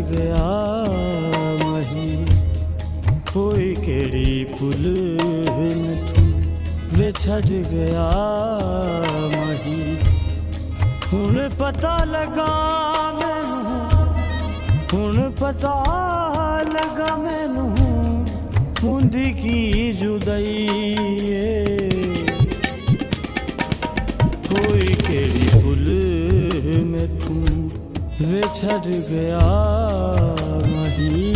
गया मही कोई केड़ी पुल नथू वे छड़ गया मही हुण पता लगा मैनू हुण पता लगा मैनू हुंदी की जुदाई कोई केड़ी पुल में तू वे छड़ गया मही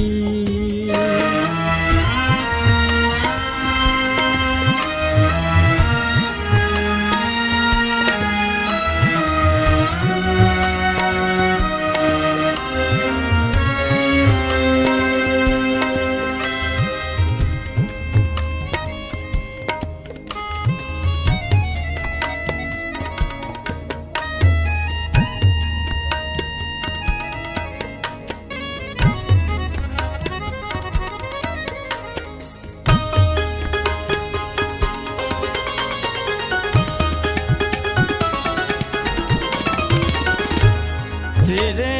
तेरे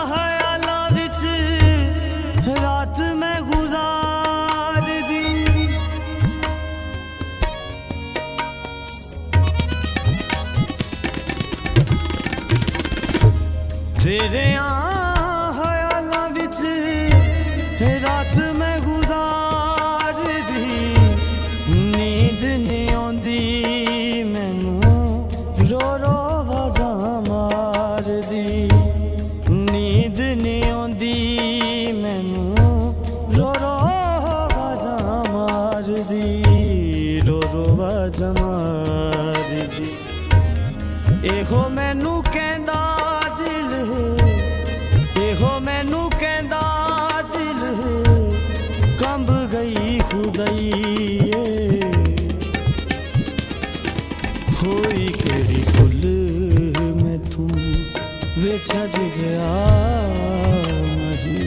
ख्यालां विच रात मैं गुजार दी तेरे ख्यालां विच रात मैं गुजार दी नींद नहीं आंदी मैनू रो रो आवाज़ां मार दी नींद नहीं आंदी मैनू रो रो आवाज़ां मार दी रो रो आवाज़ां मार दी एहो मैनू कहंदा दिल एहो मैनू कहंदा दिल कंब गई खुदाई होई केड़ी पुल में तू वे छड़ गया मही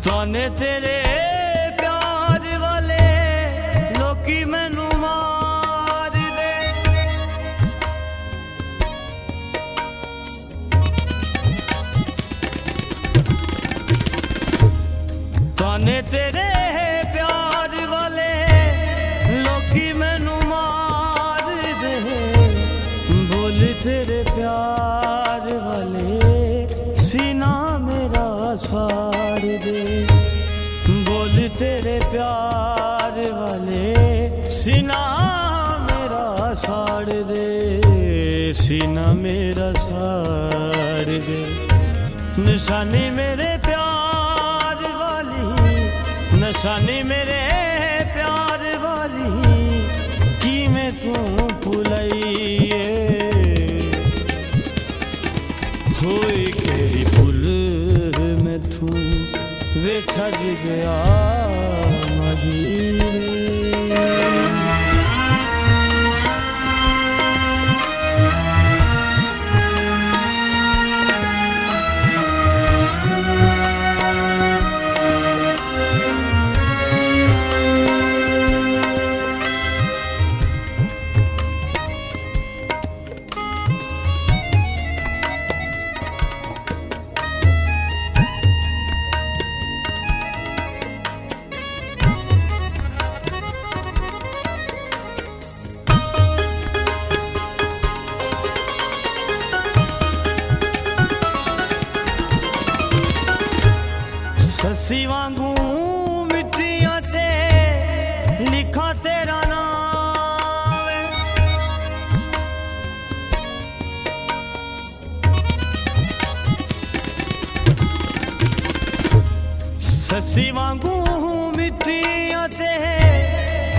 ताने तेरे प्यार वाले लोकी मैनू मार दे ताने तेरे प्यार वाले लोकी मैनू मार दे बोल तेरे प्यार वाले सीना मेरा छाड़ दे बोल तेरे प्यार वाले सीना मेरा छाड़ दे सीना मेरा छाड़ दे निशानी मेरे प्यार वाली निशानी मेरे प्यार वाली की मैं तू भुलाइए होई केड़ी पुल में तू वे छड़ गया मही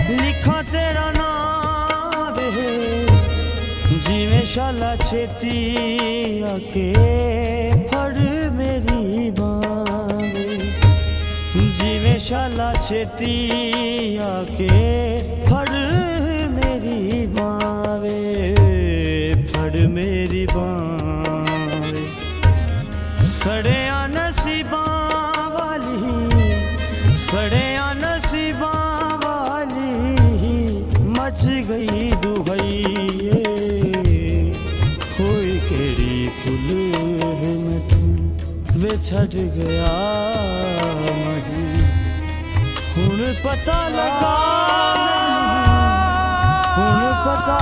लिखा तेरा नाम वे जिवें शाला छेती आके फड़ मेरी बांह वे जिवें शाला छेती आके फड़ मेरी बांह वे फड़ मेरी बांह वे सड़िया नसीबां वाली सड़िया नसीबां वाली मच गई दुहैये होई केड़ी पुल में तू वे छड़ गया मही हुण पता लगा हुण पता